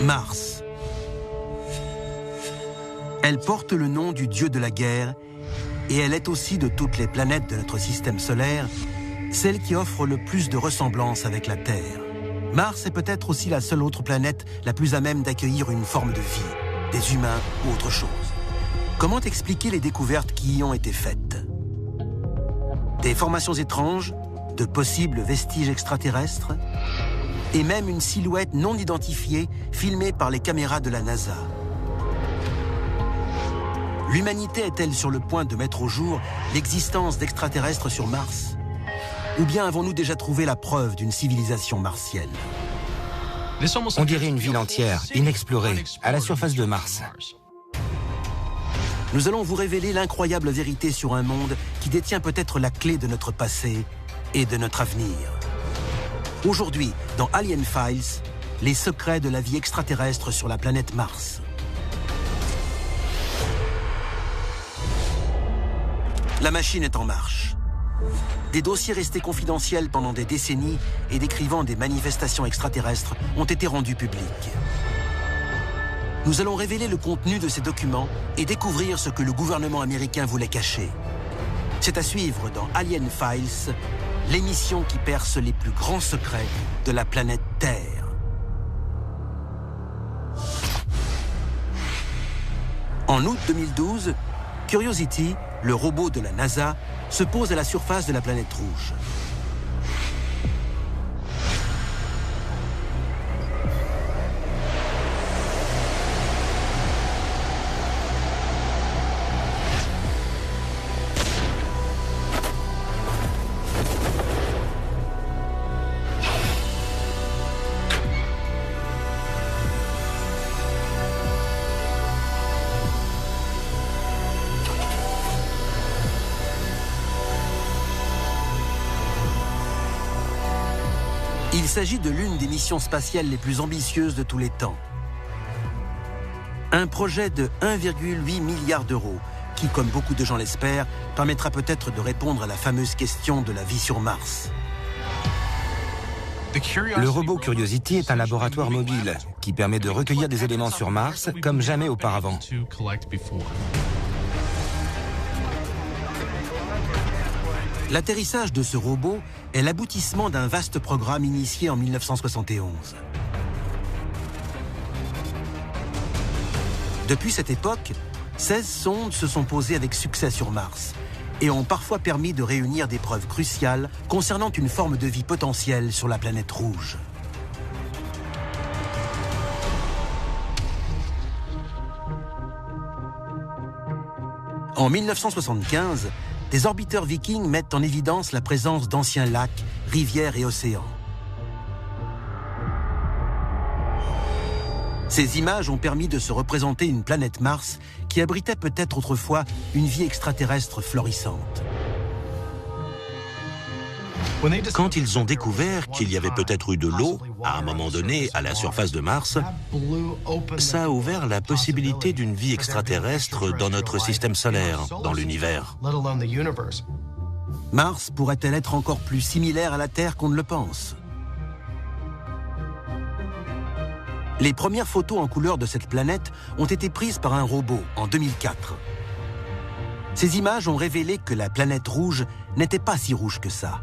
Mars. Elle porte le nom du dieu de la guerre et elle est aussi de toutes les planètes de notre système solaire, celle qui offre le plus de ressemblance avec la Terre. Mars est peut-être aussi la seule autre planète la plus à même d'accueillir une forme de vie, des humains ou autre chose. Comment expliquer les découvertes qui y ont été faites? Des formations étranges, de possibles vestiges extraterrestres, et même une silhouette non identifiée filmée par les caméras de la NASA. L'humanité est-elle sur le point de mettre au jour l'existence d'extraterrestres sur Mars? Ou bien avons-nous déjà trouvé la preuve d'une civilisation martienne? On dirait une ville entière, inexplorée, à la surface de Mars. Nous allons vous révéler l'incroyable vérité sur un monde qui détient peut-être la clé de notre passé et de notre avenir. Aujourd'hui, dans Alien Files, les secrets de la vie extraterrestre sur la planète Mars. La machine est en marche. Des dossiers restés confidentiels pendant des décennies et décrivant des manifestations extraterrestres ont été rendus publics. Nous allons révéler le contenu de ces documents et découvrir ce que le gouvernement américain voulait cacher. C'est à suivre dans Alien Files, l'émission qui perce les plus grands secrets de la planète Terre. En août 2012, Curiosity, le robot de la NASA, se pose à la surface de la planète rouge. Il s'agit de l'une des missions spatiales les plus ambitieuses de tous les temps. Un projet de 1,8 milliard d'euros qui, comme beaucoup de gens l'espèrent, permettra peut-être de répondre à la fameuse question de la vie sur Mars. Le robot Curiosity est un laboratoire mobile qui permet de recueillir des éléments sur Mars comme jamais auparavant. L'atterrissage de ce robot est l'aboutissement d'un vaste programme initié en 1971. Depuis cette époque, 16 sondes se sont posées avec succès sur Mars et ont parfois permis de réunir des preuves cruciales concernant une forme de vie potentielle sur la planète rouge. En 1975, des orbiteurs vikings mettent en évidence la présence d'anciens lacs, rivières et océans. Ces images ont permis de se représenter une planète Mars qui abritait peut-être autrefois une vie extraterrestre florissante. Quand ils ont découvert qu'il y avait peut-être eu de l'eau, à un moment donné, à la surface de Mars, ça a ouvert la possibilité d'une vie extraterrestre dans notre système solaire, dans l'univers. Mars pourrait-elle être encore plus similaire à la Terre qu'on ne le pense? Les premières photos en couleur de cette planète ont été prises par un robot en 2004. Ces images ont révélé que la planète rouge n'était pas si rouge que ça.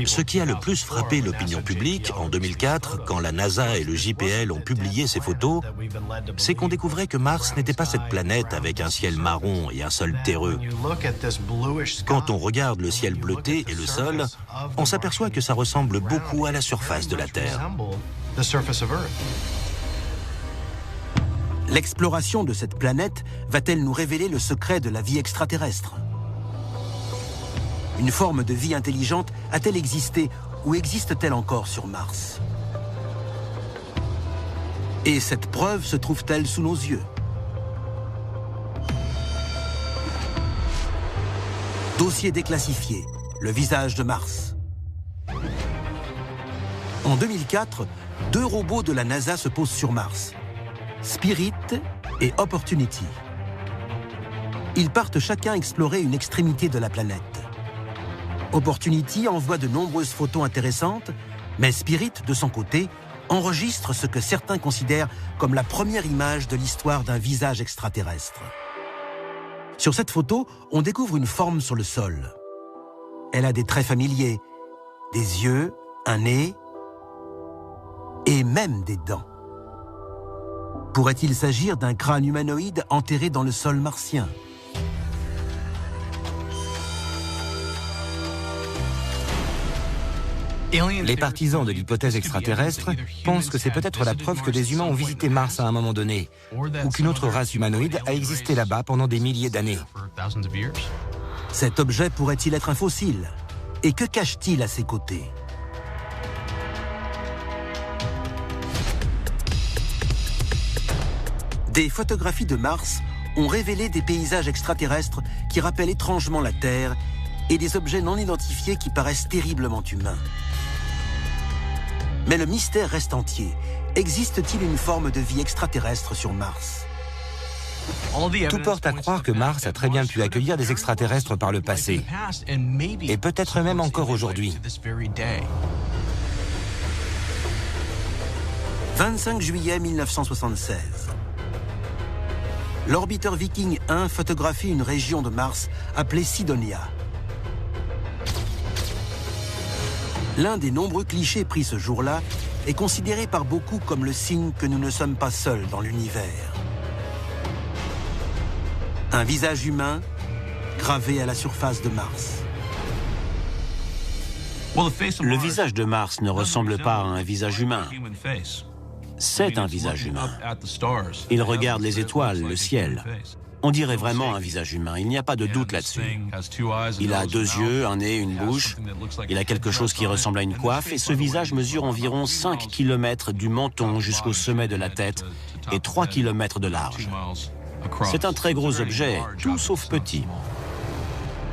Ce qui a le plus frappé l'opinion publique en 2004, quand la NASA et le JPL ont publié ces photos, c'est qu'on découvrait que Mars n'était pas cette planète avec un ciel marron et un sol terreux. Quand on regarde le ciel bleuté et le sol, on s'aperçoit que ça ressemble beaucoup à la surface de la Terre. L'exploration de cette planète va-t-elle nous révéler le secret de la vie extraterrestre? Une forme de vie intelligente a-t-elle existé ou existe-t-elle encore sur Mars? Et cette preuve se trouve-t-elle sous nos yeux? Dossier déclassifié, le visage de Mars. En 2004, 2 robots de la NASA se posent sur Mars, Spirit et Opportunity. Ils partent chacun explorer une extrémité de la planète. Opportunity envoie de nombreuses photos intéressantes, Mais Spirit, de son côté, enregistre ce que certains considèrent comme la première image de l'histoire d'un visage extraterrestre. Sur cette photo, on découvre une forme sur le sol. Elle a des traits familiers, des yeux, un nez et même des dents. Pourrait-il s'agir d'un crâne humanoïde enterré dans le sol martien ? Les partisans de l'hypothèse extraterrestre pensent que c'est peut-être la preuve que des humains ont visité Mars à un moment donné, ou qu'une autre race humanoïde a existé là-bas pendant des milliers d'années. Cet objet pourrait-il être un fossile ? Et que cache-t-il à ses côtés ? Des photographies de Mars ont révélé des paysages extraterrestres qui rappellent étrangement la Terre et des objets non identifiés qui paraissent terriblement humains. Mais le mystère reste entier. Existe-t-il une forme de vie extraterrestre sur Mars ? Tout porte à croire que Mars a très bien pu accueillir des extraterrestres par le passé, et peut-être même encore aujourd'hui. 25 juillet 1976. L'orbiteur Viking 1 photographie une région de Mars appelée Cydonia. L'un des nombreux clichés pris ce jour-là est considéré par beaucoup comme le signe que nous ne sommes pas seuls dans l'univers. Un visage humain gravé à la surface de Mars. Le visage de Mars ne ressemble pas à un visage humain. C'est un visage humain. Il regarde les étoiles, le ciel. On dirait vraiment un visage humain, il n'y a pas de doute là-dessus. Il a 2 yeux, un nez, une bouche, il a quelque chose qui ressemble à une coiffe et ce visage mesure environ 5 km du menton jusqu'au sommet de la tête et 3 km de large. C'est un très gros objet, tout sauf petit.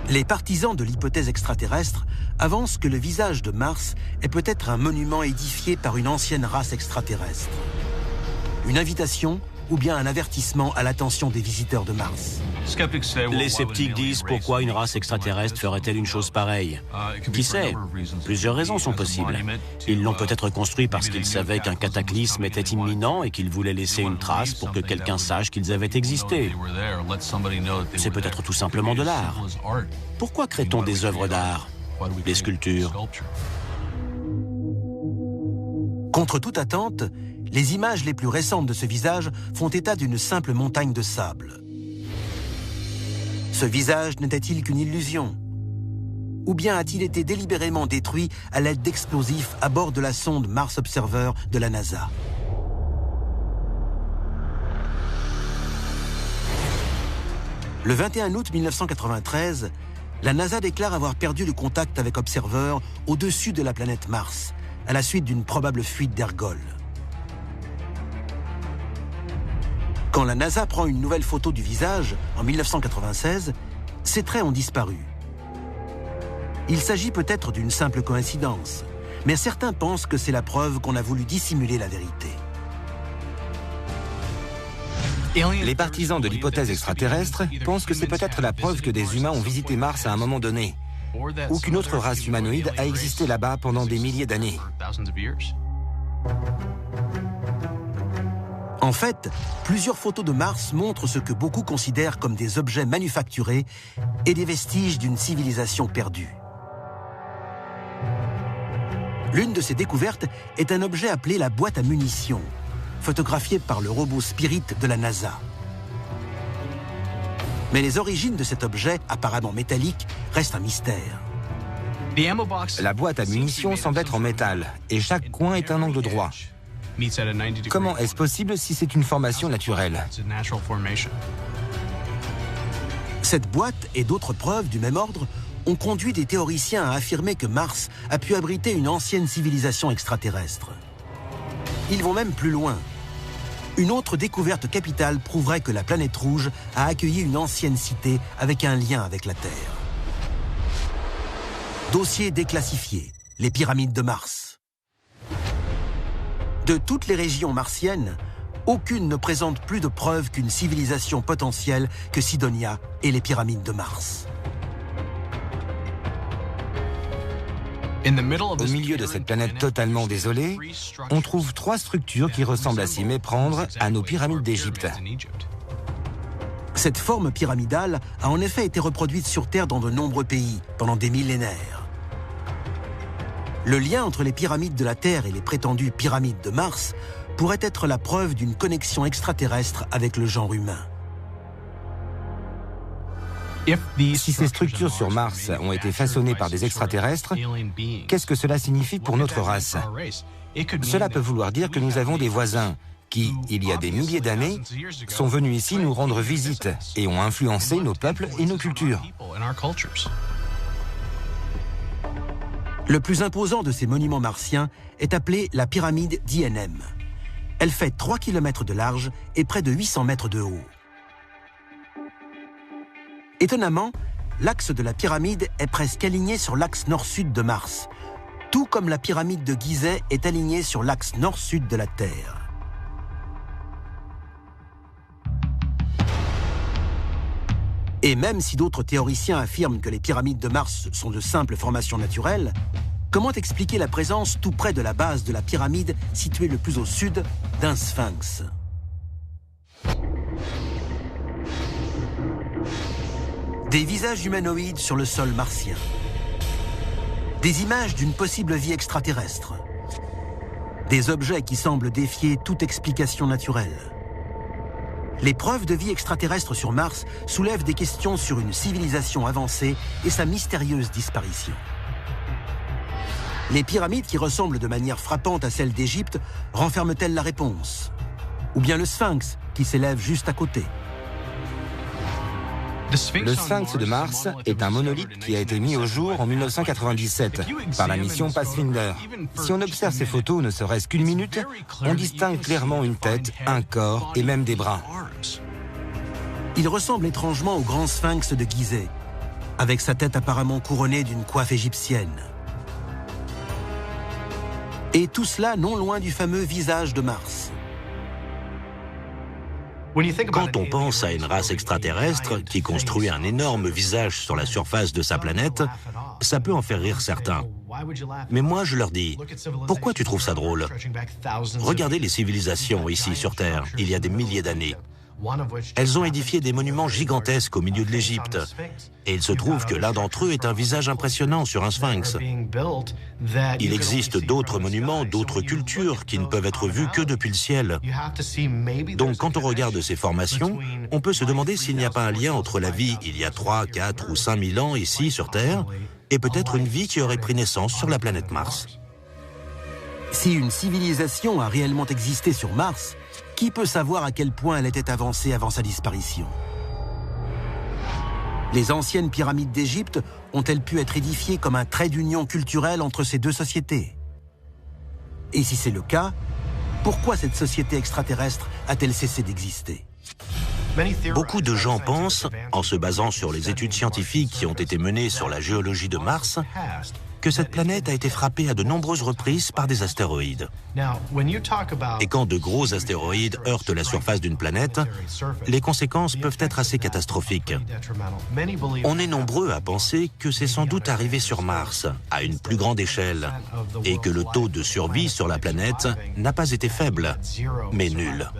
Les partisans de l'hypothèse extraterrestre avancent que le visage de Mars est peut-être un monument édifié par une ancienne race extraterrestre. Une invitation ou bien un avertissement à l'attention des visiteurs de Mars. Les sceptiques disent pourquoi une race extraterrestre ferait-elle une chose pareille? Qui sait? Plusieurs raisons sont possibles. Ils l'ont peut-être construit parce qu'ils savaient qu'un cataclysme était imminent et qu'ils voulaient laisser une trace pour que quelqu'un sache qu'ils avaient existé. C'est peut-être tout simplement de l'art. Pourquoi crée-t-on des œuvres d'art? Des sculptures? Contre toute attente, les images les plus récentes de ce visage font état d'une simple montagne de sable. Ce visage n'était-il qu'une illusion? Ou bien a-t-il été délibérément détruit à l'aide d'explosifs à bord de la sonde Mars Observer de la NASA? Le 21 août 1993, la NASA déclare avoir perdu le contact avec Observer au-dessus de la planète Mars, à la suite d'une probable fuite d'ergols. Quand la NASA prend une nouvelle photo du visage, en 1996, ses traits ont disparu. Il s'agit peut-être d'une simple coïncidence, mais certains pensent que c'est la preuve qu'on a voulu dissimuler la vérité. Les partisans de l'hypothèse extraterrestre pensent que c'est peut-être la preuve que des humains ont visité Mars à un moment donné, ou qu'une autre race humanoïde a existé là-bas pendant des milliers d'années. En fait, plusieurs photos de Mars montrent ce que beaucoup considèrent comme des objets manufacturés et des vestiges d'une civilisation perdue. L'une de ces découvertes est un objet appelé la boîte à munitions, photographié par le robot Spirit de la NASA. Mais les origines de cet objet, apparemment métallique, restent un mystère. La boîte à munitions semble être en métal, et chaque coin est un angle droit. Comment est-ce possible si c'est une formation naturelle? Cette boîte et d'autres preuves du même ordre ont conduit des théoriciens à affirmer que Mars a pu abriter une ancienne civilisation extraterrestre. Ils vont même plus loin. Une autre découverte capitale prouverait que la planète rouge a accueilli une ancienne cité avec un lien avec la Terre. Dossier déclassifié, les pyramides de Mars. De toutes les régions martiennes, aucune ne présente plus de preuves qu'une civilisation potentielle que Cydonia et les pyramides de Mars. Au milieu de cette planète totalement désolée, on trouve 3 structures qui ressemblent à s'y méprendre à nos pyramides d'Égypte. Cette forme pyramidale a en effet été reproduite sur Terre dans de nombreux pays pendant des millénaires. Le lien entre les pyramides de la Terre et les prétendues pyramides de Mars pourrait être la preuve d'une connexion extraterrestre avec le genre humain. Si ces structures sur Mars ont été façonnées par des extraterrestres, qu'est-ce que cela signifie pour notre race? Cela peut vouloir dire que nous avons des voisins qui, il y a des milliers d'années, sont venus ici nous rendre visite et ont influencé nos peuples et nos cultures. Le plus imposant de ces monuments martiens est appelé la pyramide d'I.N.M. Elle fait 3 km de large et près de 800 mètres de haut. Étonnamment, l'axe de la pyramide est presque aligné sur l'axe nord-sud de Mars, tout comme la pyramide de Gizeh est alignée sur l'axe nord-sud de la Terre. Et même si d'autres théoriciens affirment que les pyramides de Mars sont de simples formations naturelles, comment expliquer la présence tout près de la base de la pyramide située le plus au sud d'un sphinx? Des visages humanoïdes sur le sol martien. Des images d'une possible vie extraterrestre. Des objets qui semblent défier toute explication naturelle. Les preuves de vie extraterrestre sur Mars soulèvent des questions sur une civilisation avancée et sa mystérieuse disparition. Les pyramides qui ressemblent de manière frappante à celles d'Égypte renferment-elles la réponse? Ou bien le sphinx qui s'élève juste à côté? Le sphinx de Mars est un monolithe qui a été mis au jour en 1997 par la mission Pathfinder. Si on observe ces photos ne serait-ce qu'une minute, on distingue clairement une tête, un corps et même des bras. Il ressemble étrangement au grand sphinx de Gizeh, avec sa tête apparemment couronnée d'une coiffe égyptienne. Et tout cela non loin du fameux visage de Mars. Quand on pense à une race extraterrestre qui construit un énorme visage sur la surface de sa planète, ça peut en faire rire certains. Mais moi, je leur dis, pourquoi tu trouves ça drôle? Regardez les civilisations ici sur Terre, il y a des milliers d'années. Elles ont édifié des monuments gigantesques au milieu de l'Égypte. Et il se trouve que l'un d'entre eux est un visage impressionnant sur un sphinx. Il existe d'autres monuments, d'autres cultures qui ne peuvent être vus que depuis le ciel. Donc quand on regarde ces formations, on peut se demander s'il n'y a pas un lien entre la vie il y a 3, 4 ou 5 000 ans ici sur Terre et peut-être une vie qui aurait pris naissance sur la planète Mars. Si une civilisation a réellement existé sur Mars, qui peut savoir à quel point elle était avancée avant sa disparition? Les anciennes pyramides d'Égypte ont-elles pu être édifiées comme un trait d'union culturelle entre ces deux sociétés? Et si c'est le cas, pourquoi cette société extraterrestre a-t-elle cessé d'exister? Beaucoup de gens pensent, en se basant sur les études scientifiques qui ont été menées sur la géologie de Mars, que cette planète a été frappée à de nombreuses reprises par des astéroïdes. Et quand de gros astéroïdes heurtent la surface d'une planète, les conséquences peuvent être assez catastrophiques. On est nombreux à penser que c'est sans doute arrivé sur Mars, à une plus grande échelle, et que le taux de survie sur la planète n'a pas été faible, mais nul.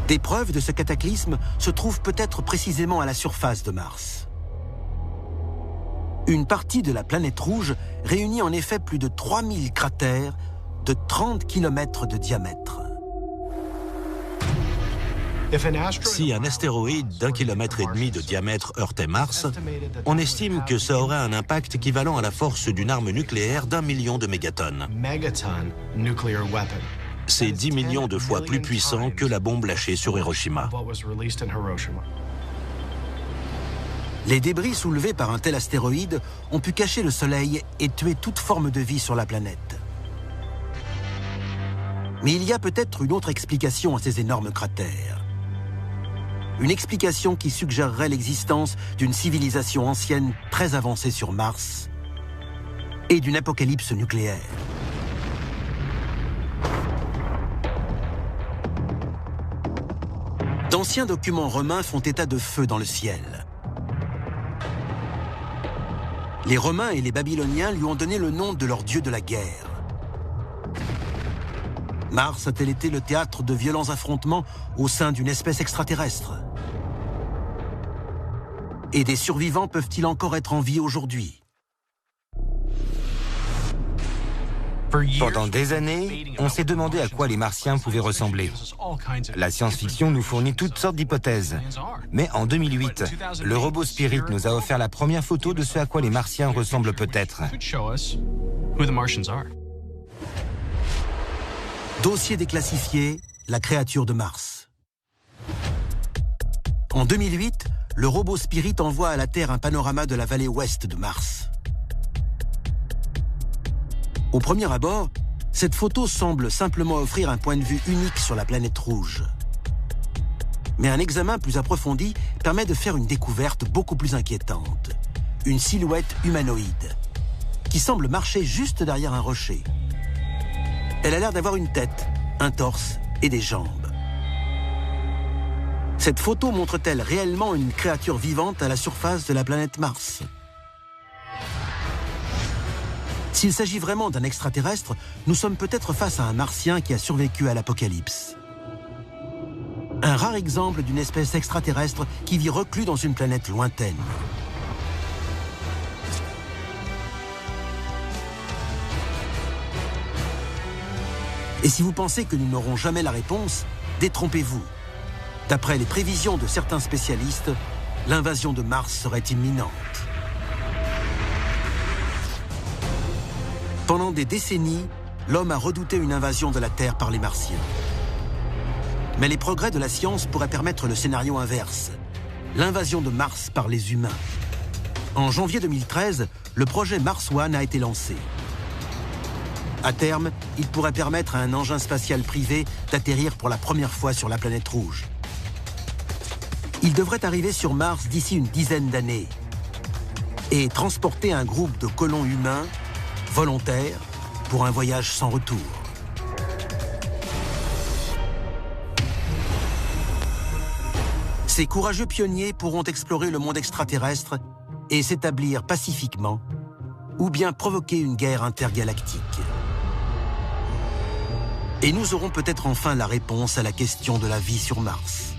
Des preuves de ce cataclysme se trouvent peut-être précisément à la surface de Mars. Une partie de la planète rouge réunit en effet plus de 3000 cratères de 30 km de diamètre. Si un astéroïde d'1,5 km de diamètre heurtait Mars, on estime que ça aurait un impact équivalent à la force d'une arme nucléaire d'1 million de mégatonnes. C'est 10 millions de fois plus puissant que la bombe lâchée sur Hiroshima. Les débris soulevés par un tel astéroïde ont pu cacher le Soleil et tuer toute forme de vie sur la planète. Mais il y a peut-être une autre explication à ces énormes cratères. Une explication qui suggérerait l'existence d'une civilisation ancienne très avancée sur Mars et d'une apocalypse nucléaire. D'anciens documents romains font état de feux dans le ciel. Les Romains et les Babyloniens lui ont donné le nom de leur dieu de la guerre. Mars a-t-elle été le théâtre de violents affrontements au sein d'une espèce extraterrestre? Et des survivants peuvent-ils encore être en vie aujourd'hui? Pendant des années, on s'est demandé à quoi les Martiens pouvaient ressembler. La science-fiction nous fournit toutes sortes d'hypothèses. Mais en 2008, le robot Spirit nous a offert la première photo de ce à quoi les Martiens ressemblent peut-être. Dossier déclassifié, la créature de Mars. En 2008, le robot Spirit envoie à la Terre un panorama de la vallée ouest de Mars. Au premier abord, cette photo semble simplement offrir un point de vue unique sur la planète rouge. Mais un examen plus approfondi permet de faire une découverte beaucoup plus inquiétante. Une silhouette humanoïde, qui semble marcher juste derrière un rocher. Elle a l'air d'avoir une tête, un torse et des jambes. Cette photo montre-t-elle réellement une créature vivante à la surface de la planète Mars? S'il s'agit vraiment d'un extraterrestre, nous sommes peut-être face à un martien qui a survécu à l'apocalypse. Un rare exemple d'une espèce extraterrestre qui vit reclus dans une planète lointaine. Et si vous pensez que nous n'aurons jamais la réponse, détrompez-vous. D'après les prévisions de certains spécialistes, l'invasion de Mars serait imminente. Pendant des décennies, l'homme a redouté une invasion de la Terre par les Martiens. Mais les progrès de la science pourraient permettre le scénario inverse, l'invasion de Mars par les humains. En janvier 2013, le projet Mars One a été lancé. À terme, il pourrait permettre à un engin spatial privé d'atterrir pour la première fois sur la planète rouge. Il devrait arriver sur Mars d'ici une dizaine d'années et transporter un groupe de colons humains volontaires pour un voyage sans retour. Ces courageux pionniers pourront explorer le monde extraterrestre et s'établir pacifiquement, ou bien provoquer une guerre intergalactique. Et nous aurons peut-être enfin la réponse à la question de la vie sur Mars.